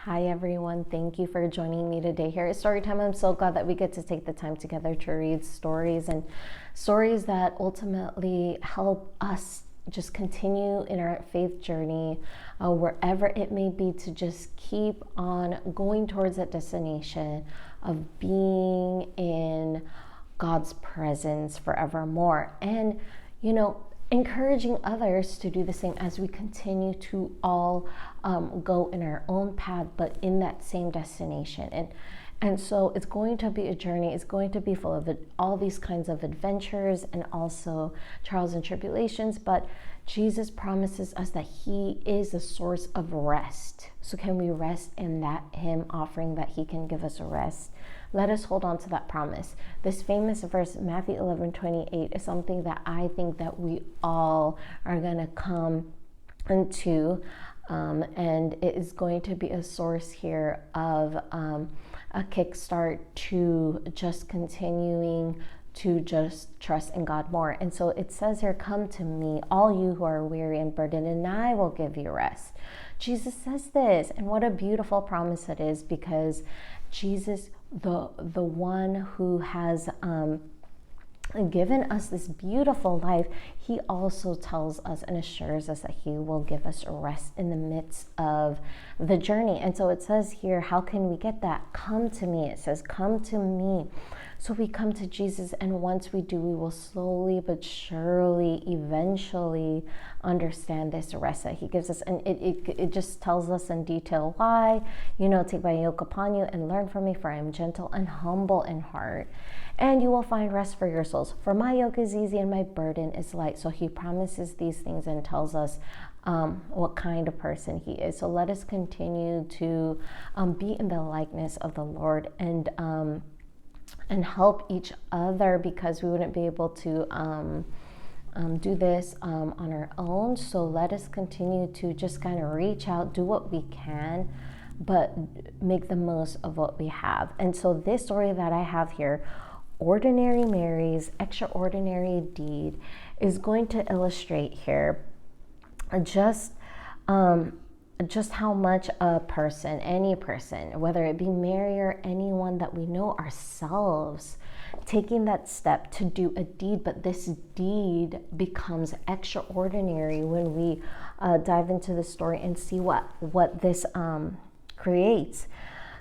Hi everyone, thank you for joining me today here at Storytime. I'm so glad that we get to take the time together to read stories and stories that ultimately help us just continue in our faith journey, wherever it may be, to just keep on going towards that destination of being in God's presence forevermore. And encouraging others to do the same as we continue to all go in our own path, but in that same destination. And so it's going to be a journey. It's going to be full of all these kinds of adventures and also trials and tribulations. But Jesus promises us that He is the source of rest. So can we rest in that Him offering that He can give us a rest? Let us hold on to that promise. This famous verse, Matthew 11:28, is something that I think that we all are going to come into, and it is going to be a source here of a kickstart to just continuing to just trust in God more. And so it says here, "Come to me, all you who are weary and burdened, and I will give you rest." Jesus says this, and what a beautiful promise it is, because Jesus, the one who has given us this beautiful life, He also tells us and assures us that He will give us rest in the midst of the journey. And so it says here, how can we get that? Come to me. It says, come to me. So we come to Jesus, and once we do, we will slowly but surely, eventually understand this rest that He gives us. And it just tells us in detail why. Take my yoke upon you and learn from me, for I am gentle and humble in heart, and you will find rest for your souls. For my yoke is easy and my burden is light. So He promises these things and tells us what kind of person He is. So let us continue to be in the likeness of the Lord and help each other, because we wouldn't be able to do this on our own. So let us continue to just kind of reach out, do what we can, but make the most of what we have. And so this story that I have here, Ordinary Mary's Extraordinary Deed, is going to illustrate here just how much a person, any person, whether it be Mary or anyone that we know ourselves, taking that step to do a deed, but this deed becomes extraordinary when we dive into the story and see what this creates.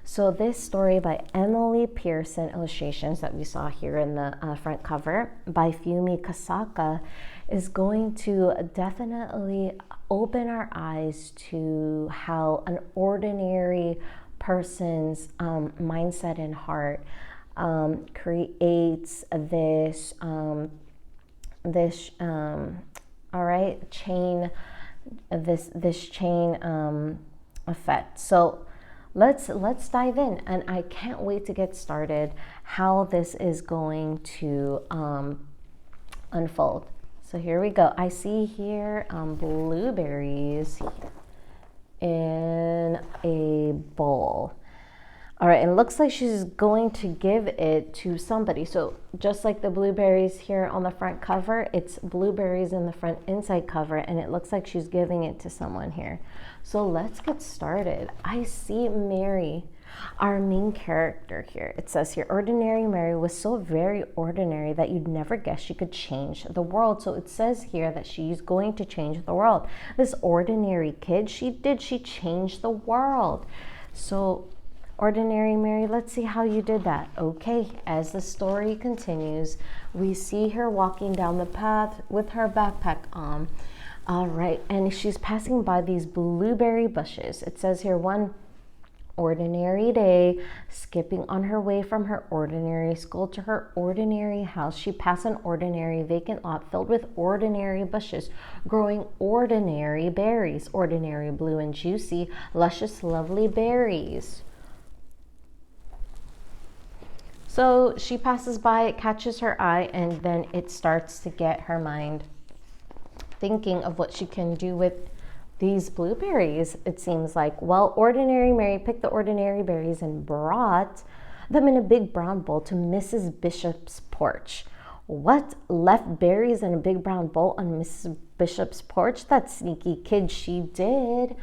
So this story by Emily Pearson, illustrations that we saw here in the front cover by Fumi Kasaka, is going to definitely open our eyes to how an ordinary person's mindset and heart creates this chain effect. So let's dive in, and I can't wait to get started how this is going to unfold. So here we go. I see here blueberries in a bowl. All right, and it looks like she's going to give it to somebody. So just like the blueberries here on the front cover, it's blueberries in the front inside cover, and it looks like she's giving it to someone here. So let's get started. I see Mary, our main character here. It says here, Ordinary Mary was so very ordinary that you'd never guess she could change the world. So it says here that she's going to change the world. This ordinary kid, she changed the world. So Ordinary Mary, let's see how you did that. Okay, as the story continues, we see her walking down the path with her backpack on. All right, and she's passing by these blueberry bushes. It says here, one ordinary day, skipping on her way from her ordinary school to her ordinary house, she passed an ordinary vacant lot filled with ordinary bushes, growing ordinary berries, ordinary blue and juicy, luscious, lovely berries. So she passes by, it catches her eye, and then it starts to get her mind thinking of what she can do with these blueberries. It seems like, well, Ordinary Mary picked the ordinary berries and brought them in a big brown bowl to Mrs. Bishop's porch. What? Left berries in a big brown bowl on Mrs. Bishop's porch? That sneaky kid, she did.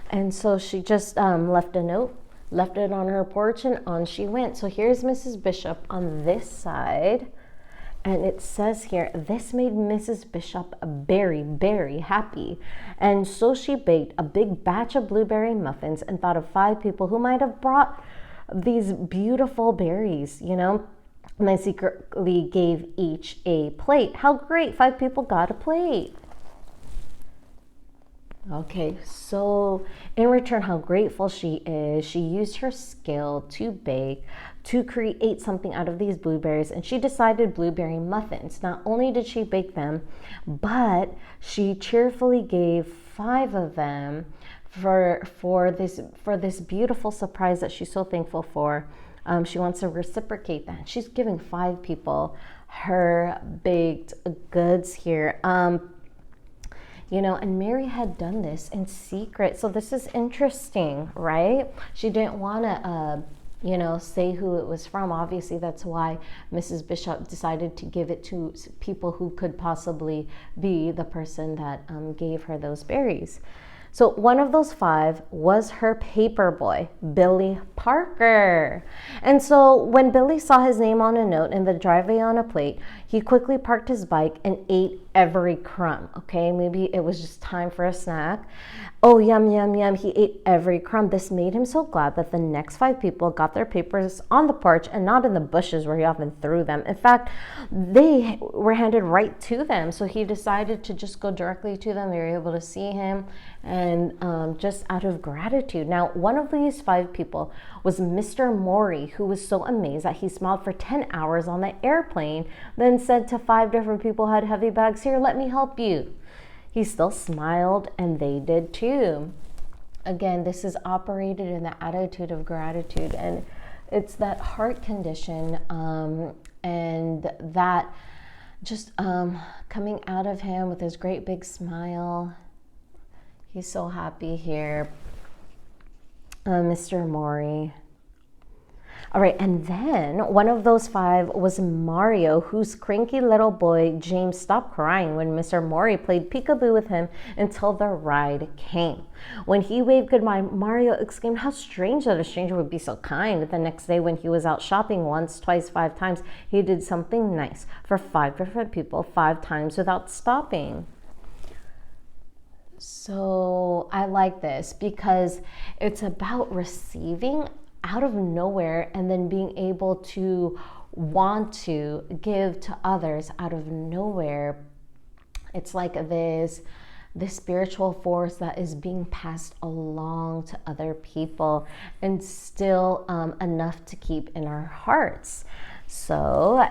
And so she just left a note, left it on her porch, and on she went. So here's Mrs. Bishop on this side. And it says here, this made Mrs. Bishop very, very happy. And so she baked a big batch of blueberry muffins and thought of 5 people who might have brought these beautiful berries, you know, and then secretly gave each a plate. How great, 5 people got a plate. Okay, so in return, how grateful she is. She used her skill to bake, to create something out of these blueberries, and she decided blueberry muffins. Not only did she bake them, but she cheerfully gave 5 of them for this beautiful surprise that she's so thankful for. She wants to reciprocate that. She's giving 5 people her baked goods here. You know, and Mary had done this in secret. So this is interesting, right? She didn't want to, you know, say who it was from. Obviously, that's why Mrs. Bishop decided to give it to people who could possibly be the person that gave her those berries. So one of those 5 was her paper boy, Billy Parker. And so when Billy saw his name on a note in the driveway on a plate, he quickly parked his bike and ate every crumb. Okay, maybe it was just time for a snack. Oh, yum, yum, yum. He ate every crumb. This made him so glad that the next 5 people got their papers on the porch and not in the bushes where he often threw them. In fact, they were handed right to them. So he decided to just go directly to them. They were able to see him, and just out of gratitude. Now, one of these 5 people was Mr. Morey, who was so amazed that he smiled for 10 hours on the airplane, then said to 5 different people who had heavy bags, "Here, let me help you." He still smiled, and they did too. Again, this is operated in the attitude of gratitude, and it's that heart condition and that just coming out of him with his great big smile. He's so happy here, Mr. Morey. All right, and then one of those 5 was Mario, whose cranky little boy James stopped crying when Mr. Morey played peekaboo with him until the ride came. When he waved goodbye, Mario exclaimed, "How strange that a stranger would be so kind." The next day, when he was out shopping once, twice, 5 times, he did something nice for 5 different people 5 times without stopping. So I like this because it's about receiving out of nowhere and then being able to want to give to others out of nowhere. It's like this spiritual force that is being passed along to other people, and still enough to keep in our hearts. So